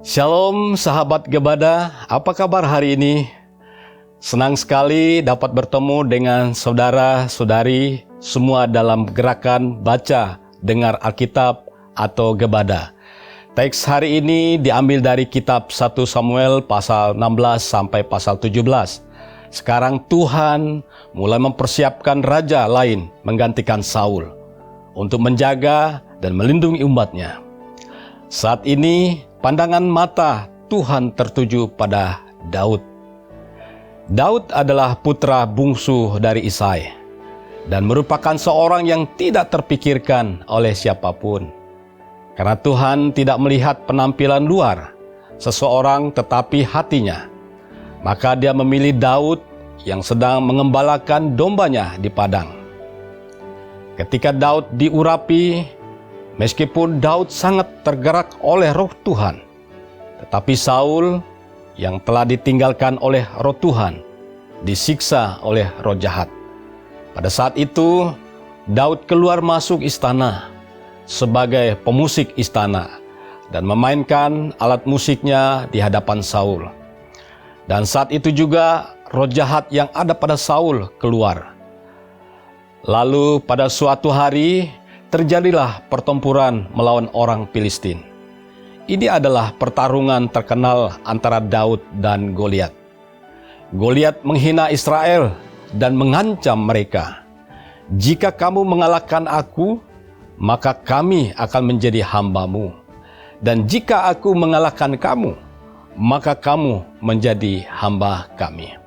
Shalom sahabat Gebada, apa kabar hari ini? Senang sekali dapat bertemu dengan saudara-saudari semua dalam gerakan baca, dengar Alkitab atau Gebada. Teks hari ini diambil dari kitab 1 Samuel pasal 16 sampai pasal 17. Sekarang Tuhan mulai mempersiapkan raja lain menggantikan Saul untuk menjaga dan melindungi umatnya. Saat ini pandangan mata Tuhan tertuju pada Daud. Daud adalah putra bungsu dari Isai dan merupakan seorang yang tidak terpikirkan oleh siapapun. Karena Tuhan tidak melihat penampilan luar seseorang tetapi hatinya, maka Dia memilih Daud yang sedang mengembalakan dombanya di padang. Ketika Daud diurapi, meskipun Daud sangat tergerak oleh roh Tuhan, tetapi Saul yang telah ditinggalkan oleh roh Tuhan disiksa oleh roh jahat. Pada saat itu, Daud keluar masuk istana sebagai pemusik istana dan memainkan alat musiknya di hadapan Saul. Dan saat itu juga roh jahat yang ada pada Saul keluar. Lalu pada suatu hari, terjadilah pertempuran melawan orang Filistin. Ini adalah pertarungan terkenal antara Daud dan Goliat. Goliat menghina Israel dan mengancam mereka. Jika kamu mengalahkan aku, maka kami akan menjadi hamba-Mu. Dan jika aku mengalahkan kamu, maka kamu menjadi hamba kami.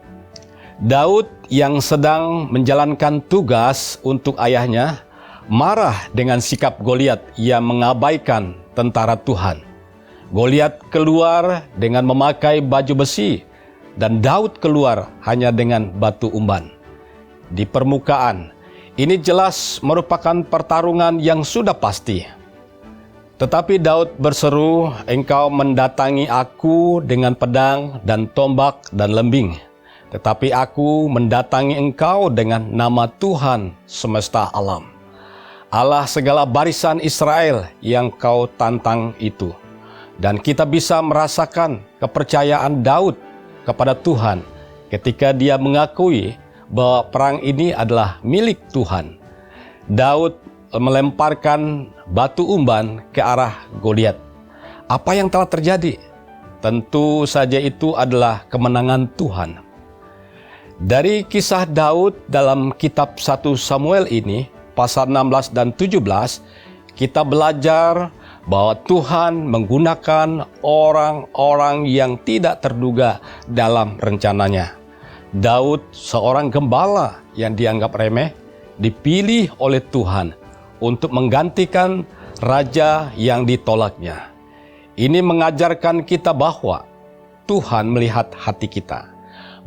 Daud yang sedang menjalankan tugas untuk ayahnya, marah dengan sikap Goliat yang mengabaikan tentara Tuhan. Goliat keluar dengan memakai baju besi dan Daud keluar hanya dengan batu umban. Di permukaan, ini jelas merupakan pertarungan yang sudah pasti. Tetapi Daud berseru, "Engkau mendatangi aku dengan pedang dan tombak dan lembing. Tetapi aku mendatangi engkau dengan nama Tuhan semesta alam, Allah segala barisan Israel yang kau tantang itu." Dan kita bisa merasakan kepercayaan Daud kepada Tuhan ketika dia mengakui bahwa perang ini adalah milik Tuhan. Daud melemparkan batu umban ke arah Goliat. Apa yang telah terjadi? Tentu saja itu adalah kemenangan Tuhan. Dari kisah Daud dalam kitab 1 Samuel ini, pasal 16 dan 17, kita belajar bahwa Tuhan menggunakan orang-orang yang tidak terduga dalam rencananya. Daud, seorang gembala yang dianggap remeh, dipilih oleh Tuhan untuk menggantikan raja yang ditolaknya. Ini mengajarkan kita bahwa Tuhan melihat hati kita,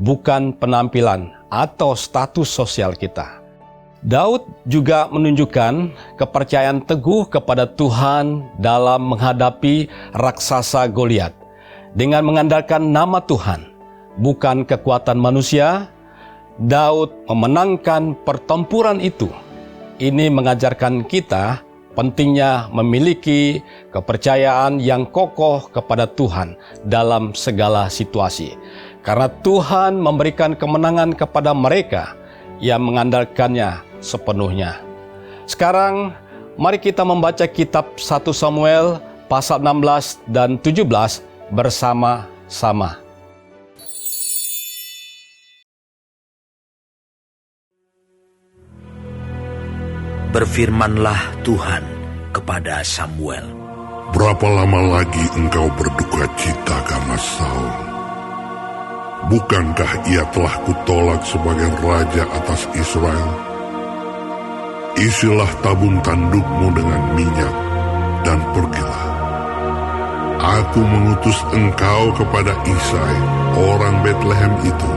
bukan penampilan atau status sosial kita. Daud juga menunjukkan kepercayaan teguh kepada Tuhan dalam menghadapi raksasa Goliat dengan mengandalkan nama Tuhan, bukan kekuatan manusia. Daud memenangkan pertempuran itu. Ini mengajarkan kita pentingnya memiliki kepercayaan yang kokoh kepada Tuhan dalam segala situasi, karena Tuhan memberikan kemenangan kepada mereka yang mengandalkannya sepenuhnya. Sekarang mari kita membaca kitab 1 Samuel pasal 16 dan 17 bersama-sama. Berfirmanlah Tuhan kepada Samuel, "Berapa lama lagi engkau berduka cita karena Saul? Bukankah ia telah kutolak sebagai raja atas Israel? Isilah tabung tandukmu dengan minyak dan pergilah. Aku mengutus engkau kepada Isai, orang Betlehem itu,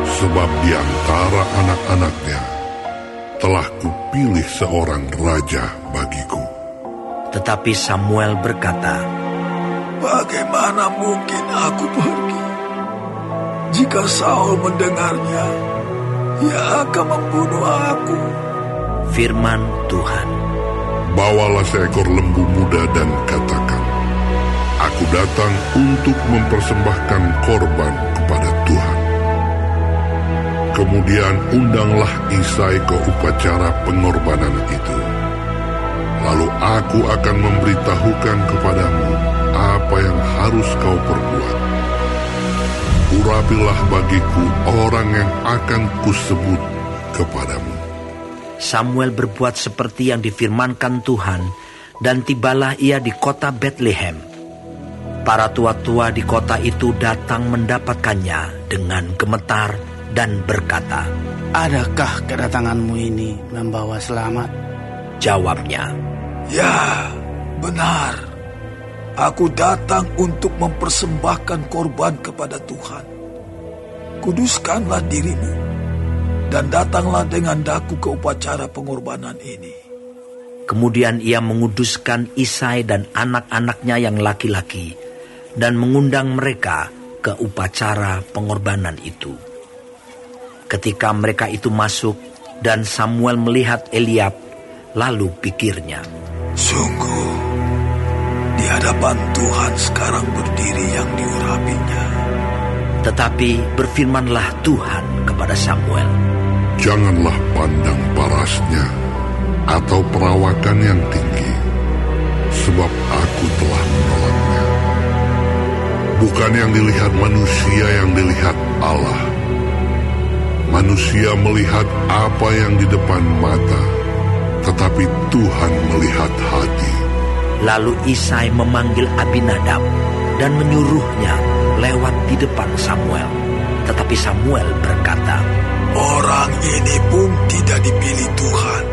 sebab di antara anak-anaknya telah kupilih seorang raja bagiku." Tetapi Samuel berkata, "Bagaimana mungkin aku pergi? Jika Saul mendengarnya, ia akan membunuh aku." Firman Tuhan, "Bawalah seekor lembu muda dan katakan, Aku datang untuk mempersembahkan korban kepada Tuhan. Kemudian undanglah Isai ke upacara pengorbanan itu. Lalu aku akan memberitahukan kepadamu apa yang harus kau perbuat. Urapilah bagiku orang yang akan kusebut kepadamu. Samuel berbuat seperti yang difirmankan Tuhan, dan tibalah ia di kota Betlehem. Para tua-tua di kota itu datang mendapatkannya dengan gemetar dan berkata, "Adakah kedatanganmu ini membawa selamat?" Jawabnya, Ya, benar. Aku datang untuk mempersembahkan korban kepada Tuhan. Kuduskanlah dirimu, dan datanglah dengan daku ke upacara pengorbanan ini. Kemudian ia menguduskan Isai dan anak-anaknya yang laki-laki, dan mengundang mereka ke upacara pengorbanan itu. Ketika mereka itu masuk, dan Samuel melihat Eliab, lalu pikirnya, Sungguh, di hadapan Tuhan sekarang berdiri yang diurapinya. tetapi berfirmanlah Tuhan kepada Samuel, Janganlah pandang parasnya atau perawakan yang tinggi, sebab aku telah menolaknya. Bukan yang dilihat manusia yang dilihat Allah. Manusia melihat apa yang di depan mata, tetapi Tuhan melihat hati. Lalu Isai memanggil Abinadab dan menyuruhnya lewat di depan Samuel. Tetapi Samuel berkata, Orang ini pun tidak dipilih Tuhan.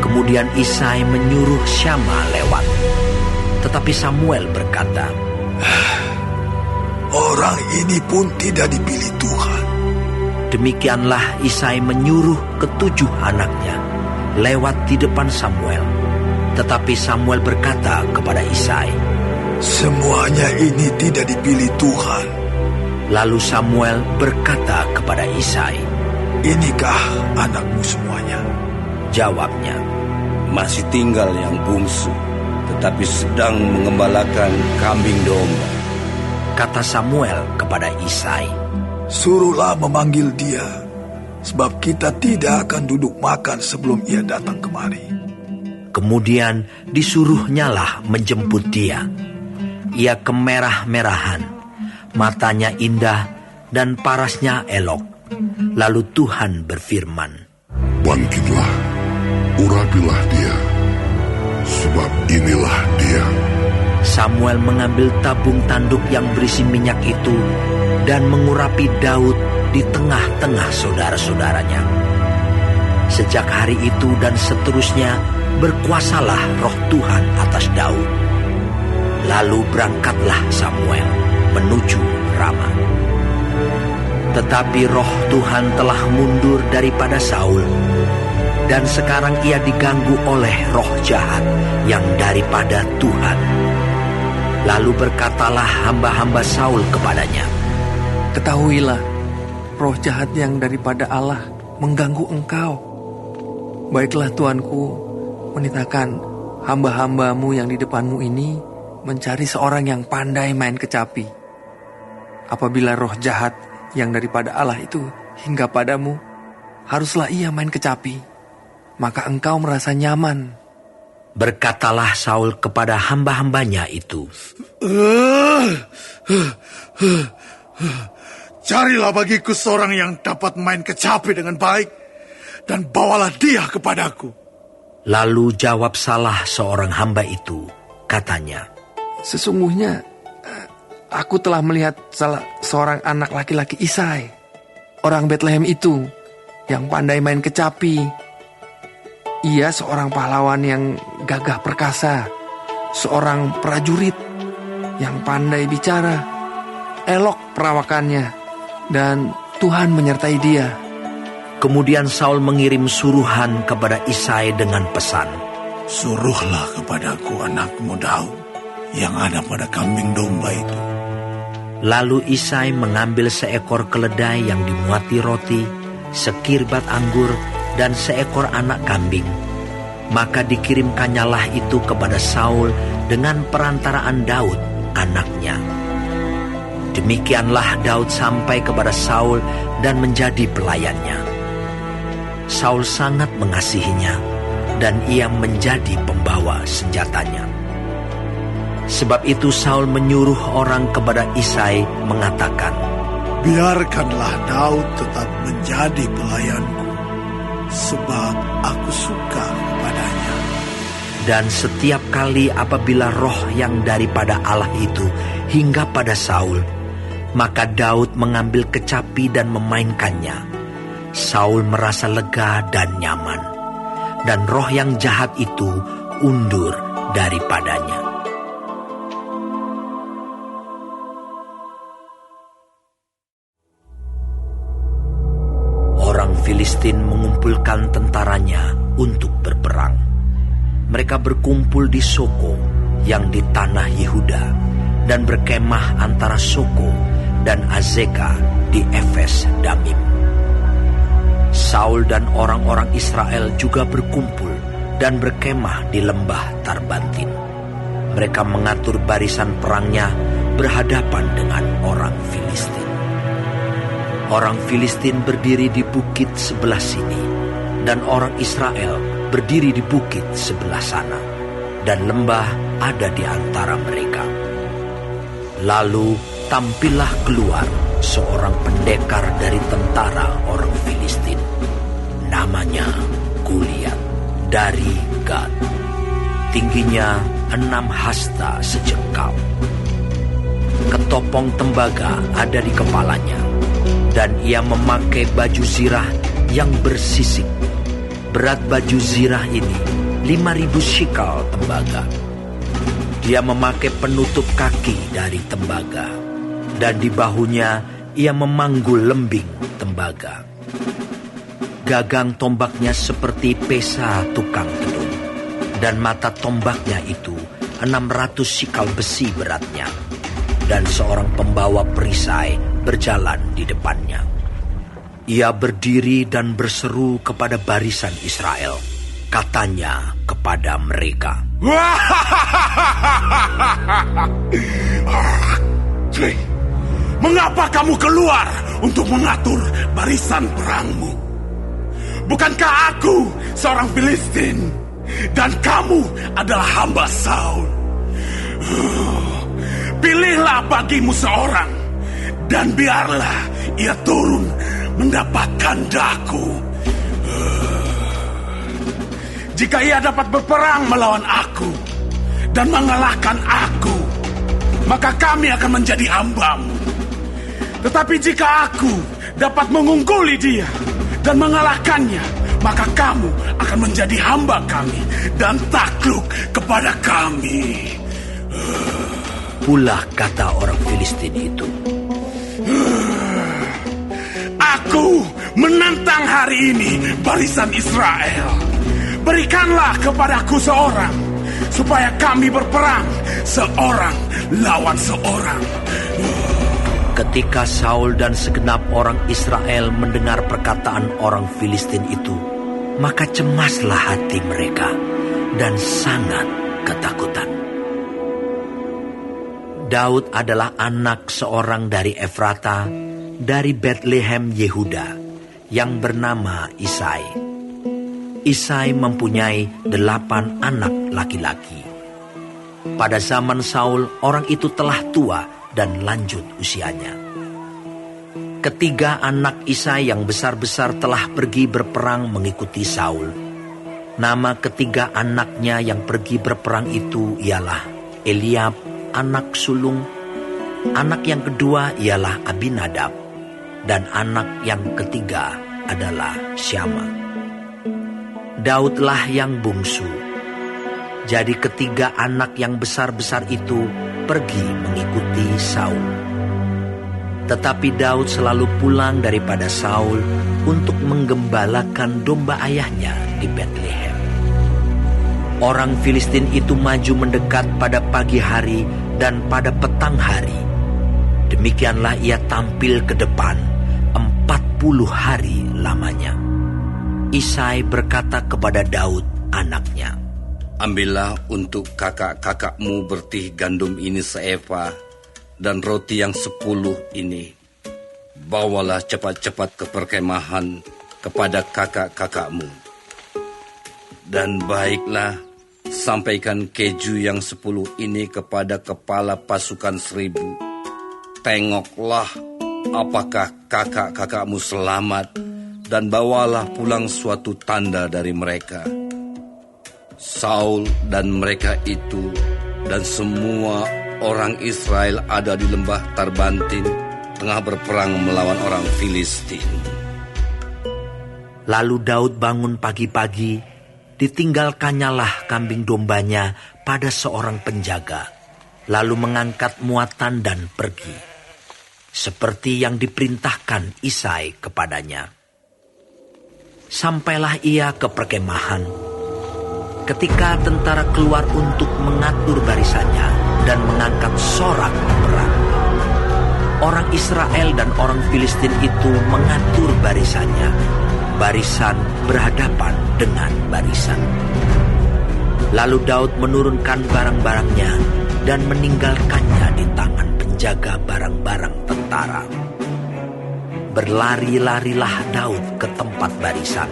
kemudian Isai menyuruh Syama lewat. Tetapi Samuel berkata, Orang ini pun tidak dipilih Tuhan. demikianlah Isai menyuruh ketujuh anaknya lewat di depan Samuel. Tetapi Samuel berkata kepada Isai, Semuanya ini tidak dipilih Tuhan. lalu Samuel berkata kepada Isai, Inikah anakmu semuanya? jawabnya, Masih tinggal yang bungsu, tetapi sedang mengembalakan kambing domba. kata Samuel kepada Isai, Suruhlah memanggil dia, sebab kita tidak akan duduk makan sebelum ia datang kemari. kemudian disuruhnyalah menjemput dia. Ia kemerah-merahan, matanya indah dan parasnya elok. Lalu Tuhan berfirman, Bangkitlah, urapilah dia, sebab inilah dia. Samuel mengambil tabung tanduk yang berisi minyak itu dan mengurapi Daud di tengah-tengah saudara-saudaranya. Sejak hari itu dan seterusnya berkuasalah roh Tuhan atas Daud. Lalu berangkatlah Samuel menuju Rama. Tetapi roh Tuhan telah mundur daripada Saul, dan sekarang ia diganggu oleh roh jahat yang daripada Tuhan. Lalu berkatalah hamba-hamba Saul kepadanya, Ketahuilah, roh jahat yang daripada Allah mengganggu engkau. Baiklah Tuanku, menitahkan hamba-hambamu yang di depanmu ini mencari seorang yang pandai main kecapi. Apabila roh jahat yang daripada Allah itu hingga padamu, haruslah ia main kecapi, maka engkau merasa nyaman. Berkatalah Saul kepada hamba-hambanya itu, Carilah bagiku seorang yang dapat main kecapi dengan baik, dan bawalah dia kepadaku. Lalu jawab salah seorang hamba itu, katanya, Sesungguhnya aku telah melihat salah seorang anak laki-laki Isai, orang Betlehem itu, yang pandai main kecapi. Ia seorang pahlawan yang gagah perkasa, seorang prajurit yang pandai bicara, elok perawakannya, dan Tuhan menyertai dia. Kemudian Saul mengirim suruhan kepada Isai dengan pesan, Suruhlah kepadaku anakmu Daud yang ada pada kambing domba itu. Lalu Isai mengambil seekor keledai yang dimuati roti, sekirbat anggur, dan seekor anak kambing. Maka dikirimkannyalah itu kepada Saul dengan perantaraan Daud anaknya. Demikianlah Daud sampai kepada Saul dan menjadi pelayannya. Saul sangat mengasihinya dan ia menjadi pembawa senjatanya. Sebab itu Saul menyuruh orang kepada Isai mengatakan, biarkanlah Daud tetap menjadi pelayanku, sebab aku suka kepadanya. Dan setiap kali apabila roh yang daripada Allah itu hingga pada Saul, maka Daud mengambil kecapi dan memainkannya. Saul merasa lega dan nyaman, dan roh yang jahat itu undur daripadanya. Orang Filistin mengumpulkan tentaranya untuk berperang. Mereka berkumpul di Soko yang di tanah Yehuda dan berkemah antara Soko dan Azeka di Efes Damim. Saul dan orang-orang Israel juga berkumpul dan berkemah di lembah Tarbantin. Mereka mengatur barisan perangnya berhadapan dengan orang Filistin. Orang Filistin berdiri di bukit sebelah sini, dan orang Israel berdiri di bukit sebelah sana, dan lembah ada di antara mereka. Lalu tampillah keluar seorang pendekar dari tentara orang Filistin. Namanya Goliat dari Gad. Tingginya 6 hasta sejengkal. Ketopong tembaga ada di kepalanya, dan ia memakai baju zirah yang bersisik. Berat baju zirah ini 5.000 shikal tembaga. Dia memakai penutup kaki dari tembaga, dan di bahunya ia memanggul lembing tembaga. Gagang tombaknya seperti pesa tukang gedung, dan mata tombaknya itu 600 shikal besi beratnya, dan seorang pembawa perisai berjalan di depannya. Ia berdiri dan berseru kepada barisan Israel. Katanya kepada mereka, mengapa kamu keluar untuk mengatur barisan perangmu? Bukankah aku seorang Filistin, dan kamu adalah hamba Saul? Pilihlah bagimu seorang, dan biarlah ia turun mendapatkan daku. Jika ia dapat berperang melawan aku dan mengalahkan aku, maka kami akan menjadi hambamu. Tetapi jika aku dapat mengungguli dia dan mengalahkannya, maka kamu akan menjadi hamba kami dan takluk kepada kami. Pula kata orang Filistin itu, aku menantang hari ini barisan Israel. Berikanlah kepadaku seorang, supaya kami berperang seorang lawan seorang. Ketika Saul dan segenap orang Israel mendengar perkataan orang Filistin itu, maka cemaslah hati mereka dan sangat ketakutan. Daud adalah anak seorang dari Efrata, dari Betlehem Yehuda, yang bernama Isai. Isai mempunyai 8 anak laki-laki. Pada zaman Saul, orang itu telah tua dan lanjut usianya. Ketiga anak Isai yang besar-besar telah pergi berperang mengikuti Saul. Nama ketiga anaknya yang pergi berperang itu ialah Eliab, anak sulung. Anak yang kedua ialah Abinadab, dan anak yang ketiga adalah Syama. Daudlah yang bungsu. Jadi ketiga anak yang besar-besar itu pergi mengikuti Saul. Tetapi Daud selalu pulang daripada Saul untuk menggembalakan domba ayahnya di Betlehem. Orang Filistin itu maju mendekat pada pagi hari dan pada petang hari. Demikianlah ia tampil ke depan 40 hari lamanya. Isai berkata kepada Daud anaknya, Ambillah untuk kakak-kakakmu bertih gandum ini seeva dan roti yang 10 ini. Bawalah cepat-cepat ke perkemahan kepada kakak-kakakmu. Dan baiklah, sampaikan keju yang 10 ini kepada kepala pasukan 1000. Tengoklah apakah kakak-kakakmu selamat, dan bawalah pulang suatu tanda dari mereka. Saul dan mereka itu dan semua orang Israel ada di lembah Tarbantin, tengah berperang melawan orang Filistin. Lalu Daud bangun pagi-pagi, ditinggalkannya lah kambing dombanya pada seorang penjaga, lalu mengangkat muatan dan pergi, seperti yang diperintahkan Isai kepadanya. Sampailah ia ke perkemahan. Ketika tentara keluar untuk mengatur barisannya dan mengangkat sorak perang, orang Israel dan orang Filistin itu mengatur barisannya. Barisan berhadapan dengan barisan. Lalu Daud menurunkan barang-barangnya dan meninggalkannya di tangan penjaga barang-barang tentara. Berlari-larilah Daud ke tempat barisan.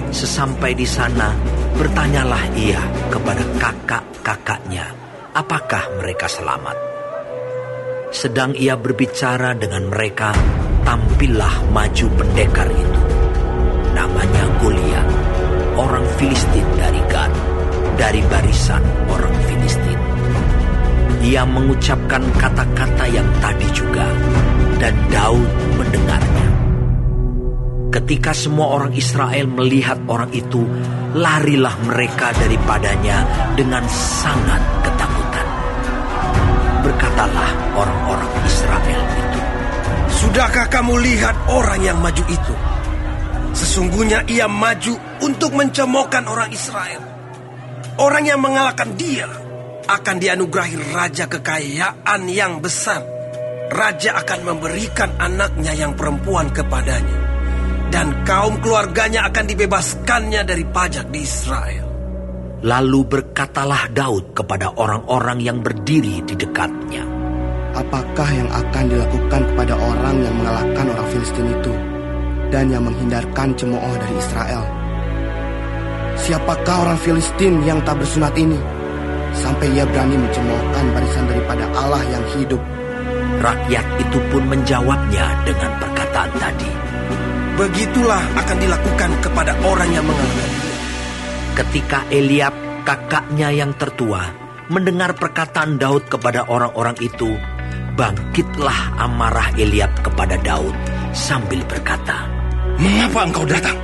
Sesampai di sana, bertanyalah ia kepada kakak-kakaknya, apakah mereka selamat. Sedang ia berbicara dengan mereka, tampillah maju pendekar itu. Namanya Goliat, orang Filistin dari Gad, dari barisan orang Filistin. Ia mengucapkan kata-kata yang tadi juga, dan Daud mendengarnya. Ketika semua orang Israel melihat orang itu, larilah mereka daripadanya dengan sangat ketakutan. Berkatalah orang-orang Israel itu, "Sudahkah kamu lihat orang yang maju itu? Sesungguhnya ia maju untuk mencemoohkan orang Israel. Orang yang mengalahkan dia akan dianugerahi raja kekayaan yang besar. Raja akan memberikan anaknya yang perempuan kepadanya, dan kaum keluarganya akan dibebaskannya dari pajak di Israel." Lalu berkatalah Daud kepada orang-orang yang berdiri di dekatnya, "Apakah yang akan dilakukan kepada orang yang mengalahkan orang Filistin itu dan yang menghindarkan cemooh dari Israel? Siapakah orang Filistin yang tak bersunat ini, sampai ia berani mencemoohkan barisan daripada Allah yang hidup?" Rakyat itu pun menjawabnya dengan perkataan tadi, "Begitulah akan dilakukan kepada orang yang mengalahkan dia." Ketika Eliab, kakaknya yang tertua, mendengar perkataan Daud kepada orang-orang itu, bangkitlah amarah Eliab kepada Daud sambil berkata, "Mengapa engkau datang?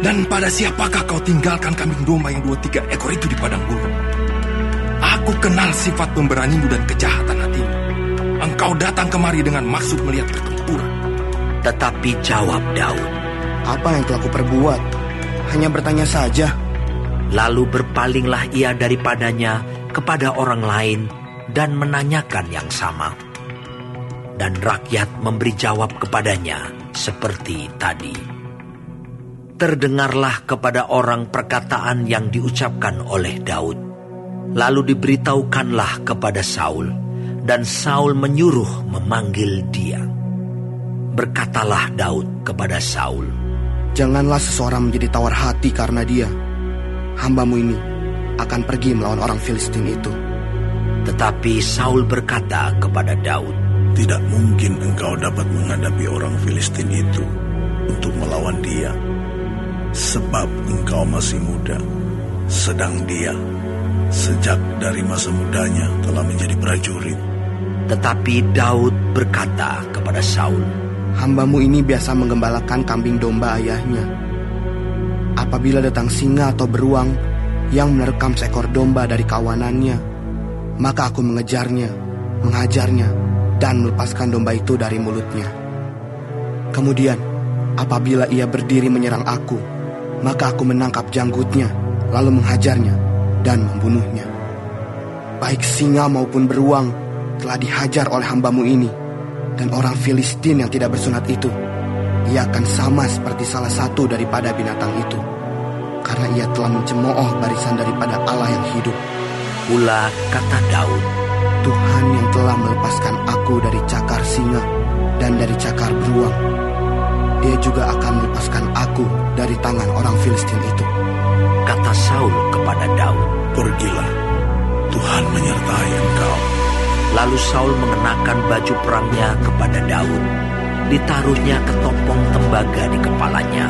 Dan pada siapakah kau tinggalkan kambing domba yang 2-3 ekor itu di padang gurun? Aku kenal sifat pemberanimu dan kejahatan hatimu. Engkau datang kemari dengan maksud melihat pertempuran." Tetapi jawab Daud, "Apa yang telah kuperbuat? Hanya bertanya saja." Lalu berpalinglah ia daripadanya kepada orang lain dan menanyakan yang sama. Dan rakyat memberi jawab kepadanya seperti tadi. Terdengarlah kepada orang perkataan yang diucapkan oleh Daud. Lalu diberitahukanlah kepada Saul, dan Saul menyuruh memanggil dia. Berkatalah Daud kepada Saul, "Janganlah seseorang menjadi tawar hati karena dia. Hambamu ini akan pergi melawan orang Filistin itu." Tetapi Saul berkata kepada Daud, "Tidak mungkin engkau dapat menghadapi orang Filistin itu untuk melawan dia, sebab engkau masih muda, sedang dia sejak dari masa mudanya telah menjadi prajurit." Tetapi Daud berkata kepada Saul, "Hambamu ini biasa menggembalakan kambing domba ayahnya. Apabila datang singa atau beruang yang menerkam seekor domba dari kawanannya, maka aku mengejarnya, menghajarnya, dan melepaskan domba itu dari mulutnya. Kemudian, apabila ia berdiri menyerang aku, maka aku menangkap janggutnya, lalu menghajarnya dan membunuhnya. Baik singa maupun beruang telah dihajar oleh hambamu ini, dan orang Filistin yang tidak bersunat itu, ia akan sama seperti salah satu daripada binatang itu, karena karena ia telah mencemooh barisan daripada Allah yang hidup. Pula kata Daud, Tuhan yang telah melepaskan aku dari cakar singa dan dari cakar beruang, Dia juga akan melepaskan aku dari tangan orang Filistin itu. Kata Saul kepada Daud, Pergilah, Tuhan menyertai engkau. Lalu Saul mengenakan baju perangnya kepada Daud. Ditaruhnya ketopong tembaga di kepalanya,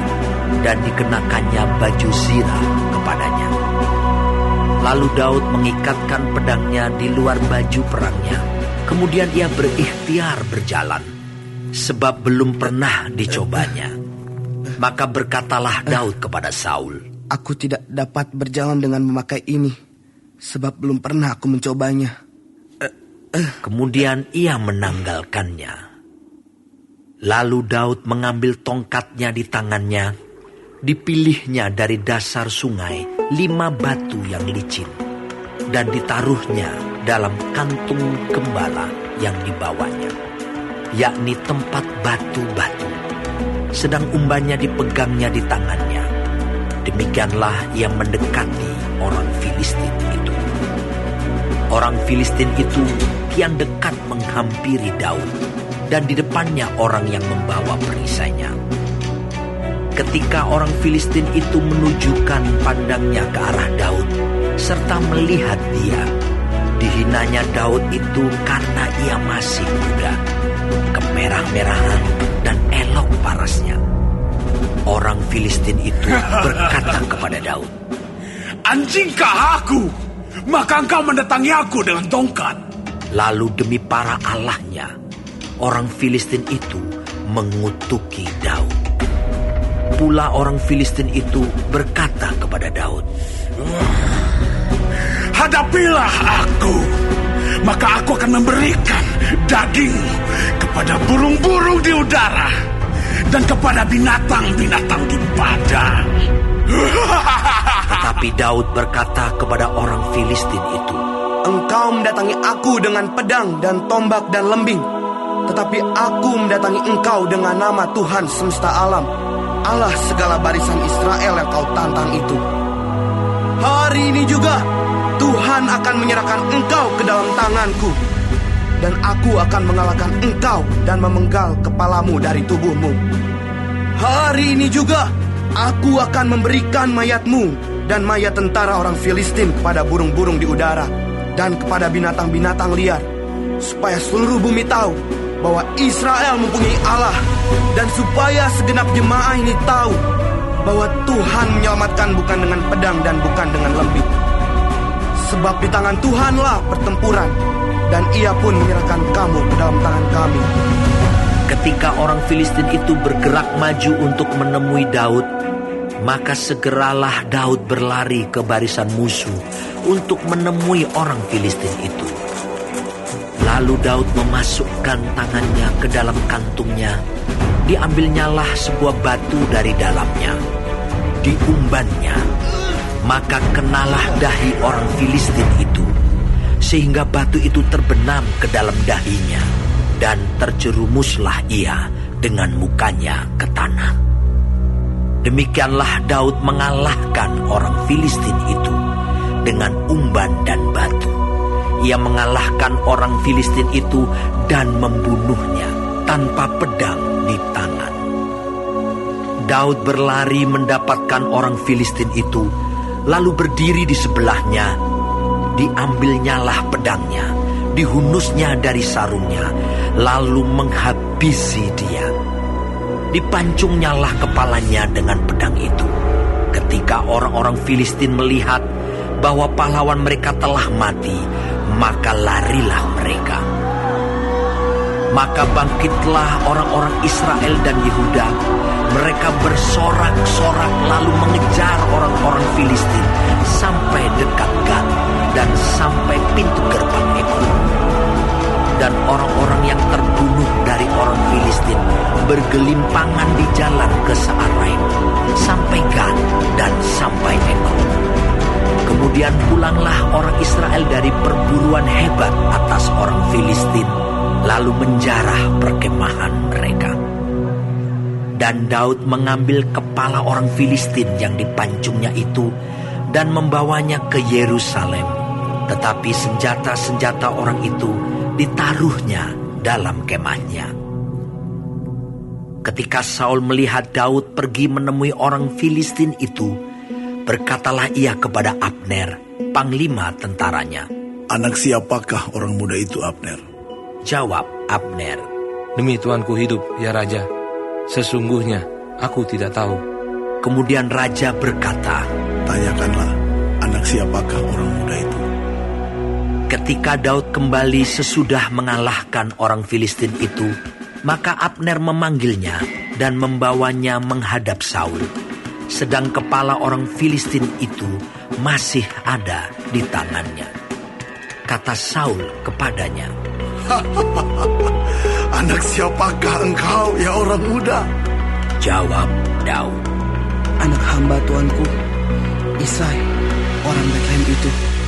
dan dikenakannya baju zirah kepadanya. Lalu Daud mengikatkan pedangnya di luar baju perangnya. Kemudian ia berikhtiar berjalan, sebab belum pernah dicobanya. Maka berkatalah Daud kepada Saul, Aku tidak dapat berjalan dengan memakai ini, sebab belum pernah aku mencobanya. Kemudian ia menanggalkannya. Lalu Daud mengambil tongkatnya di tangannya. Dipilihnya dari dasar sungai 5 batu yang licin, dan ditaruhnya dalam kantung gembala yang dibawanya, yakni tempat batu-batu. Sedang umbannya dipegangnya di tangannya. Demikianlah ia mendekati orang Filistin itu. Orang Filistin itu kian dekat menghampiri Daud, dan di depannya orang yang membawa perisainya. Ketika orang Filistin itu menunjukkan pandangnya ke arah Daud, serta melihat dia, dihinanya Daud itu karena ia masih muda, kemerah-merahan dan elok parasnya. Orang Filistin itu berkata kepada Daud, Anjingkah aku? Maka engkau mendatangi aku dengan tongkat. Lalu demi para allahnya, orang Filistin itu mengutuki Daud. Pula orang Filistin itu berkata kepada Daud, Hadapilah aku, maka aku akan memberikan daging kepada burung-burung di udara dan kepada binatang-binatang di padang. Tetapi Daud berkata kepada orang Filistin itu, Engkau mendatangi aku dengan pedang dan tombak dan lembing, tetapi aku mendatangi engkau dengan nama Tuhan semesta alam, Allah segala barisan Israel yang kau tantang itu. Hari ini juga Tuhan akan menyerahkan engkau ke dalam tanganku, dan aku akan mengalahkan engkau dan memenggal kepalamu dari tubuhmu. Hari ini juga aku akan memberikan mayatmu dan mayat tentara orang Filistin kepada burung-burung di udara dan kepada binatang-binatang liar, supaya seluruh bumi tahu bahwa Israel mempunyai Allah, dan supaya segenap jemaah ini tahu bahwa Tuhan menyelamatkan bukan dengan pedang dan bukan dengan lembing. Sebab di tangan Tuhanlah pertempuran, dan Ia pun menyerahkan kamu ke dalam tangan kami. Ketika orang Filistin itu bergerak maju untuk menemui Daud, maka segeralah Daud berlari ke barisan musuh untuk menemui orang Filistin itu. Lalu Daud memasukkan tangannya ke dalam kantungnya. Diambilnyalah sebuah batu dari dalamnya, diumbannya. Maka kenalah dahi orang Filistin itu, sehingga batu itu terbenam ke dalam dahinya, dan terjerumuslah ia dengan mukanya ke tanah. Demikianlah Daud mengalahkan orang Filistin itu dengan umban dan batu. Ia mengalahkan orang Filistin itu dan membunuhnya tanpa pedang di tangan. Daud berlari mendapatkan orang Filistin itu, lalu berdiri di sebelahnya. Diambilnyalah pedangnya, dihunusnya dari sarungnya, lalu menghabisi dia. Dipancungnyalah kepalanya dengan pedang itu. Ketika orang-orang Filistin melihat bahwa pahlawan mereka telah mati, maka larilah mereka. Maka bangkitlah orang-orang Israel dan Yehuda. Mereka bersorak-sorak lalu mengejar orang-orang Filistin sampai dekat Gat dan sampai pintu gerbang Ekron. Dan orang-orang yang terbunuh dari orang Filistin bergelimpangan di jalan ke Saaraim sampai Gat dan sampai Ekron. Kemudian pulanglah orang Israel dari perburuan hebat atas orang Filistin, lalu menjarah perkemahan mereka. Dan Daud mengambil kepala orang Filistin yang dipancungnya itu dan membawanya ke Yerusalem. Tetapi senjata-senjata orang itu ditaruhnya dalam kemahnya. Ketika Saul melihat Daud pergi menemui orang Filistin itu, berkatalah ia kepada Abner, panglima tentaranya. Anak siapakah orang muda itu, Abner? Jawab Abner, Demi Tuanku hidup, ya Raja, sesungguhnya aku tidak tahu. Kemudian Raja berkata, Tanyakanlah, anak siapakah orang muda itu? ketika Daud kembali sesudah mengalahkan orang Filistin itu, maka Abner memanggilnya dan membawanya menghadap Saul. Sedang kepala orang Filistin itu masih ada di tangannya. Kata Saul kepadanya, Anak siapakah engkau, ya orang muda? Jawab Daud, Anak hamba tuanku, Isai, orang Betlehem itu.